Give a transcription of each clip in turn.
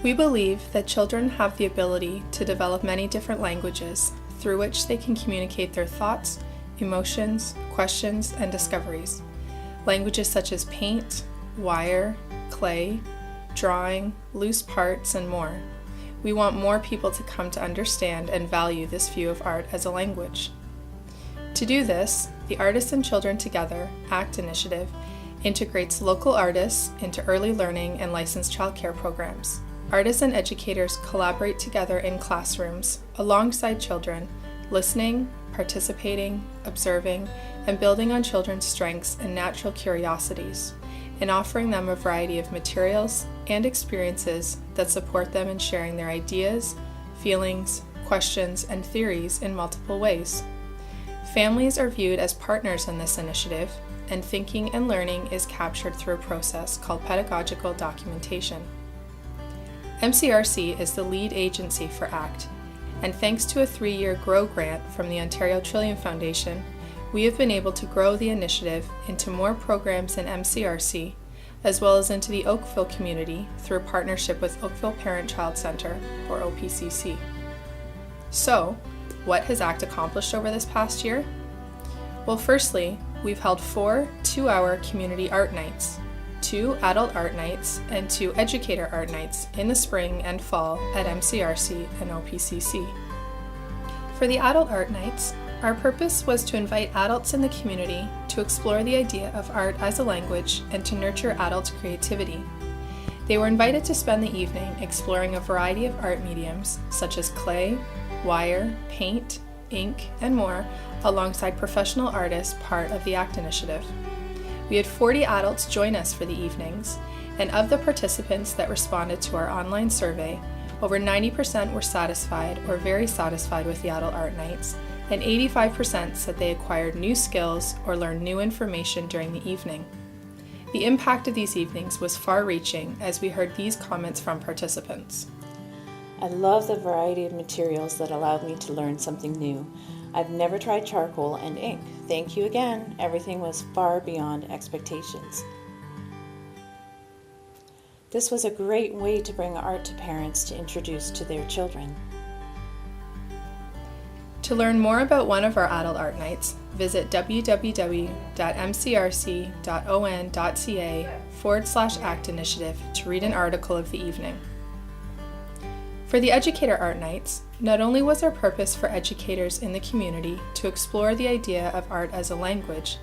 We believe that children have the ability to develop many different languages through which they can communicate their thoughts, emotions, questions, and discoveries. Languages such as paint, wire, clay, drawing, loose parts, and more. We want more people to come to understand and value this view of art as a language. To do this, the Artists and Children Together ACT initiative integrates local artists into early learning and licensed childcare programs. Artists and educators collaborate together in classrooms alongside children, listening, participating, observing, and building on children's strengths and natural curiosities, and offering them a variety of materials and experiences that support them in sharing their ideas, feelings, questions, and theories in multiple ways. Families are viewed as partners in this initiative, and thinking and learning is captured through a process called Pedagogical Documentation. MCRC is the lead agency for ACT, and thanks to a 3-year GROW grant from the Ontario Trillium Foundation, we have been able to grow the initiative into more programs in MCRC, as well as into the Oakville community through a partnership with Oakville Parent-Child Centre, or OPCC. So, what has ACT accomplished over this past year? Well, firstly, we've held 4 2-hour community art nights, 2 adult art nights, and 2 educator art nights in the spring and fall at MCRC and OPCC. For the adult art nights, our purpose was to invite adults in the community to explore the idea of art as a language and to nurture adults' creativity. They were invited to spend the evening exploring a variety of art mediums such as clay, wire, paint, ink, and more, alongside professional artists part of the ACT initiative. We had 40 adults join us for the evenings, and of the participants that responded to our online survey, over 90% were satisfied or very satisfied with the adult art nights, and 85% said they acquired new skills or learned new information during the evening. The impact of these evenings was far-reaching as we heard these comments from participants. I love the variety of materials that allowed me to learn something new. I've never tried charcoal and ink. Thank you again. Everything was far beyond expectations. This was a great way to bring art to parents to introduce to their children. To learn more about one of our adult art nights, visit www.mcrc.on.ca/ACT initiative to read an article of the evening. For the Educator Art Nights, not only was our purpose for educators in the community to explore the idea of art as a language,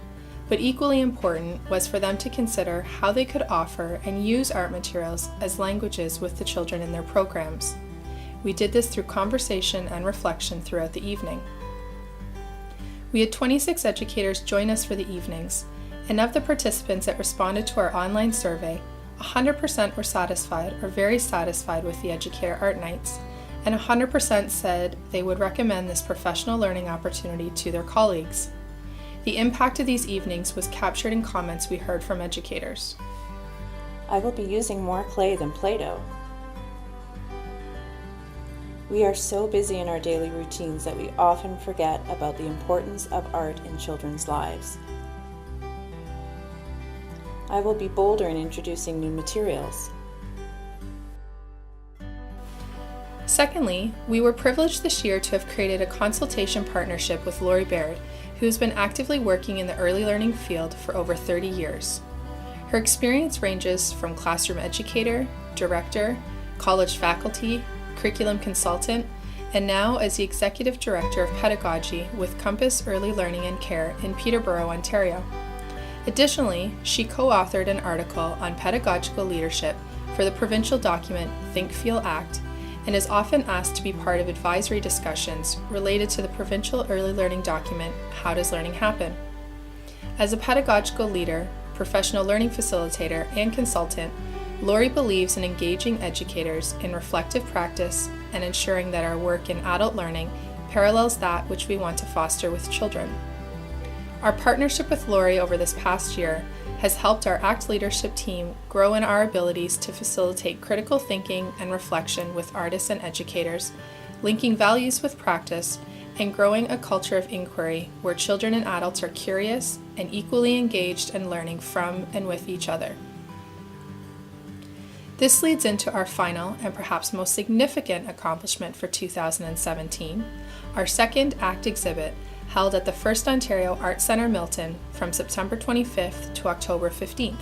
but equally important was for them to consider how they could offer and use art materials as languages with the children in their programs. We did this through conversation and reflection throughout the evening. We had 26 educators join us for the evenings, and of the participants that responded to our online survey, 100% were satisfied or very satisfied with the Educator Art Nights, and 100% said they would recommend this professional learning opportunity to their colleagues. The impact of these evenings was captured in comments we heard from educators. I will be using more clay than Play-Doh. We are so busy in our daily routines that we often forget about the importance of art in children's lives. I will be bolder in introducing new materials. Secondly, we were privileged this year to have created a consultation partnership with Lori Baird, who has been actively working in the early learning field for over 30 years. Her experience ranges from classroom educator, director, college faculty, curriculum consultant, and now as the Executive Director of Pedagogy with Compass Early Learning and Care in Peterborough, Ontario. Additionally, she co-authored an article on pedagogical leadership for the provincial document Think Feel Act, and is often asked to be part of advisory discussions related to the provincial early learning document How Does Learning Happen? As a pedagogical leader, professional learning facilitator, and consultant, Lori believes in engaging educators in reflective practice and ensuring that our work in adult learning parallels that which we want to foster with children. Our partnership with Lori over this past year has helped our ACT leadership team grow in our abilities to facilitate critical thinking and reflection with artists and educators, linking values with practice, and growing a culture of inquiry where children and adults are curious and equally engaged in learning from and with each other. This leads into our final and perhaps most significant accomplishment for 2017, our second ACT exhibit held at the First Ontario Art Centre Milton from September 25th to October 15th.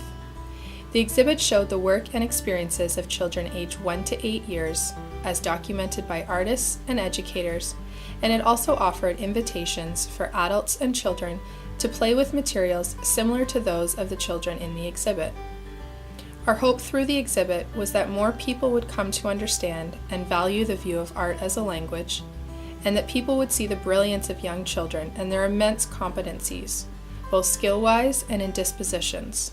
The exhibit showed the work and experiences of children aged 1 to 8 years, as documented by artists and educators, and it also offered invitations for adults and children to play with materials similar to those of the children in the exhibit. Our hope through the exhibit was that more people would come to understand and value the view of art as a language, and that people would see the brilliance of young children and their immense competencies, both skill-wise and in dispositions.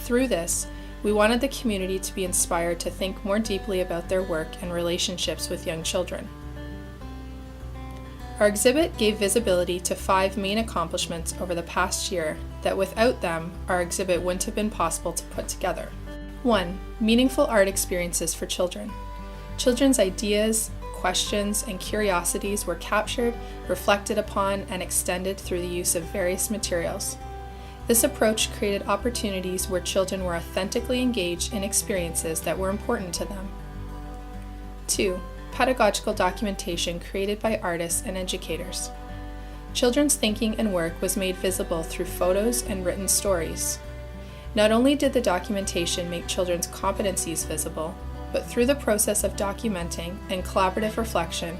Through this, we wanted the community to be inspired to think more deeply about their work and relationships with young children. Our exhibit gave visibility to 5 main accomplishments over the past year that without them, our exhibit wouldn't have been possible to put together. 1. Meaningful art experiences for children. Children's ideas, questions, and curiosities were captured, reflected upon, and extended through the use of various materials. This approach created opportunities where children were authentically engaged in experiences that were important to them. 2. Pedagogical documentation created by artists and educators. Children's thinking and work was made visible through photos and written stories. Not only did the documentation make children's competencies visible, but through the process of documenting and collaborative reflection,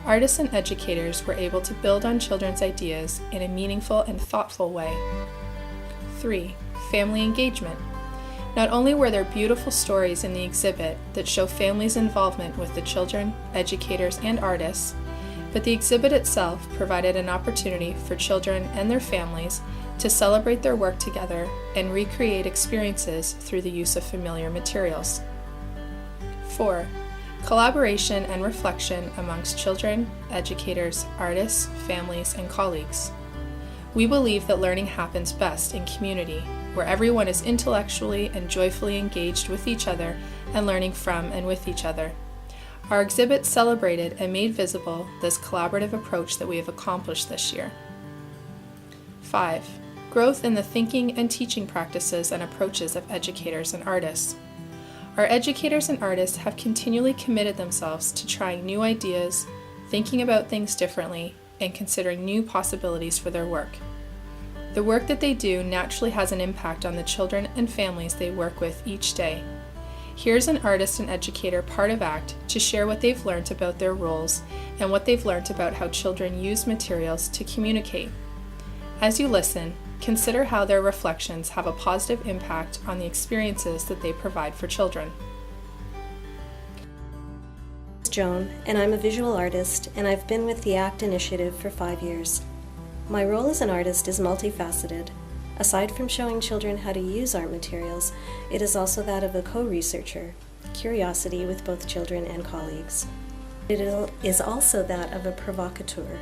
artists and educators were able to build on children's ideas in a meaningful and thoughtful way. 3. Family engagement. Not only were there beautiful stories in the exhibit that show families' involvement with the children, educators, and artists, but the exhibit itself provided an opportunity for children and their families to celebrate their work together and recreate experiences through the use of familiar materials. 4. Collaboration and reflection amongst children, educators, artists, families, and colleagues. We believe that learning happens best in community, where everyone is intellectually and joyfully engaged with each other and learning from and with each other. Our exhibit celebrated and made visible this collaborative approach that we have accomplished this year. 5. Growth in the thinking and teaching practices and approaches of educators and artists. Our educators and artists have continually committed themselves to trying new ideas, thinking about things differently, and considering new possibilities for their work. The work that they do naturally has an impact on the children and families they work with each day. Here's an artist and educator part of ACT to share what they've learned about their roles and what they've learned about how children use materials to communicate. As you listen, consider how their reflections have a positive impact on the experiences that they provide for children. I'm Joan, and I'm a visual artist, and I've been with the ACT initiative for 5 years. My role as an artist is multifaceted. Aside from showing children how to use art materials, it is also that of a co-researcher, curiosity with both children and colleagues. It is also that of a provocateur,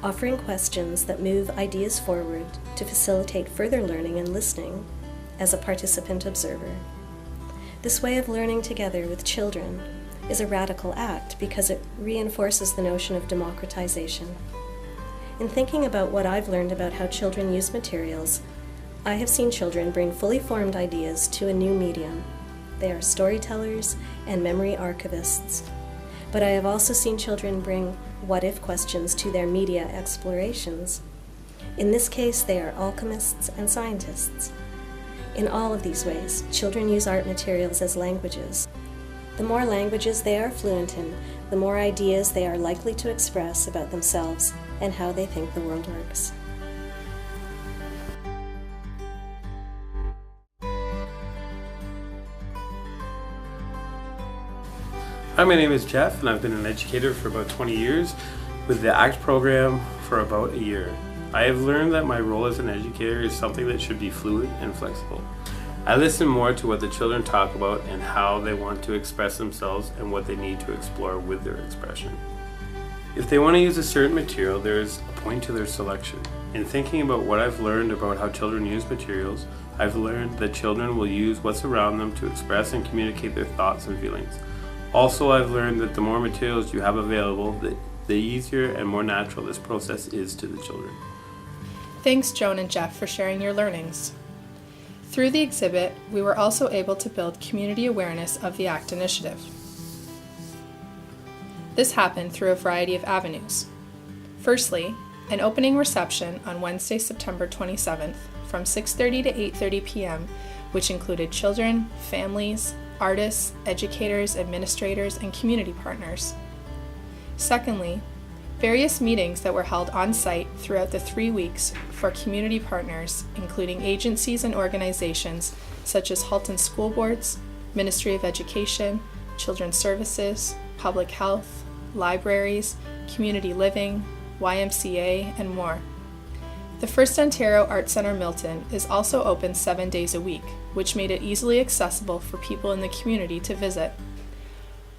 offering questions that move ideas forward to facilitate further learning and listening as a participant observer. This way of learning together with children is a radical act because it reinforces the notion of democratization. In thinking about what I've learned about how children use materials, I have seen children bring fully formed ideas to a new medium. They are storytellers and memory archivists. But I have also seen children bring what-if questions to their media explorations. In this case, they are alchemists and scientists. In all of these ways, children use art materials as languages. The more languages they are fluent in, the more ideas they are likely to express about themselves and how they think the world works. Hi, my name is Jeff, and I've been an educator for about 20 years with the ACT program for about a year. I have learned that my role as an educator is something that should be fluid and flexible. I listen more to what the children talk about and how they want to express themselves and what they need to explore with their expression. If they want to use a certain material, there is a point to their selection. In thinking about what I've learned about how children use materials, I've learned that children will use what's around them to express and communicate their thoughts and feelings. Also, I've learned that the more materials you have available, the easier and more natural this process is to the children. Thanks, Joan and Jeff, for sharing your learnings. Through the exhibit, we were also able to build community awareness of the ACT initiative. This happened through a variety of avenues. Firstly, an opening reception on Wednesday, September 27th from 6:30 to 8:30 p.m., which included children, families, artists, educators, administrators, and community partners. Secondly, various meetings that were held on site throughout the 3 weeks for community partners, including agencies and organizations such as Halton School Boards, Ministry of Education, Children's Services, Public Health, libraries, community living, YMCA, and more. The First Ontario Art Centre Milton is also open 7 days a week, which made it easily accessible for people in the community to visit.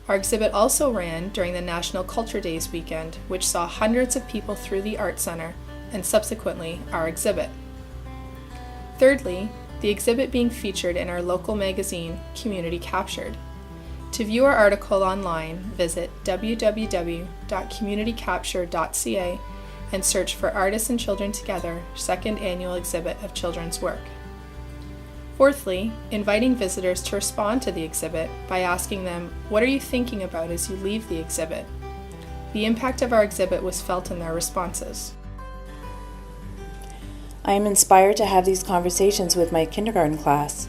Our exhibit also ran during the National Culture Days weekend, which saw hundreds of people through the Art Centre, and subsequently our exhibit. Thirdly, the exhibit being featured in our local magazine, Community Captured. To view our article online, visit www.communitycapture.ca and search for Artists and Children Together, second annual exhibit of children's work. Fourthly, inviting visitors to respond to the exhibit by asking them, what are you thinking about as you leave the exhibit? The impact of our exhibit was felt in their responses. I am inspired to have these conversations with my kindergarten class.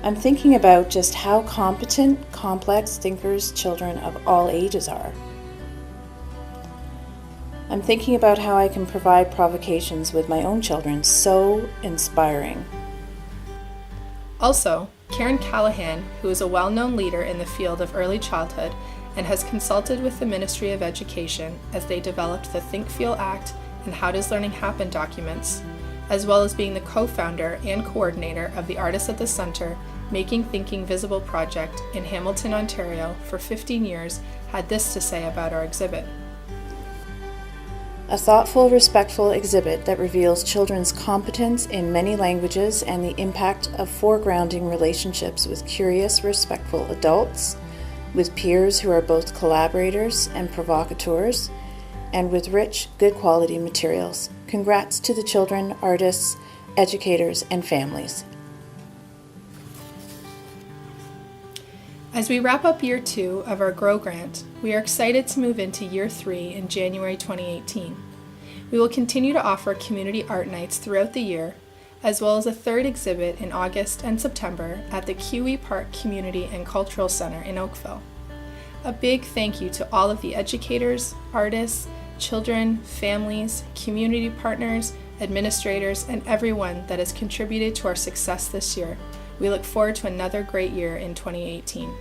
I'm thinking about just how competent, complex thinkers children of all ages are. I'm thinking about how I can provide provocations with my own children. So inspiring. Also, Karen Callahan, who is a well-known leader in the field of early childhood and has consulted with the Ministry of Education as they developed the Think Feel Act and How Does Learning Happen documents, as well as being the co-founder and coordinator of the Artists at the Centre Making Thinking Visible project in Hamilton, Ontario for 15 years, had this to say about our exhibit. A thoughtful, respectful exhibit that reveals children's competence in many languages and the impact of foregrounding relationships with curious, respectful adults, with peers who are both collaborators and provocateurs, and with rich, good quality materials. Congrats to the children, artists, educators, and families. As we wrap up Year 2 of our GROW grant, we are excited to move into Year 3 in January 2018. We will continue to offer community art nights throughout the year, as well as a third exhibit in August and September at the Kiwi Park Community and Cultural Centre in Oakville. A big thank you to all of the educators, artists, children, families, community partners, administrators, and everyone that has contributed to our success this year. We look forward to another great year in 2018.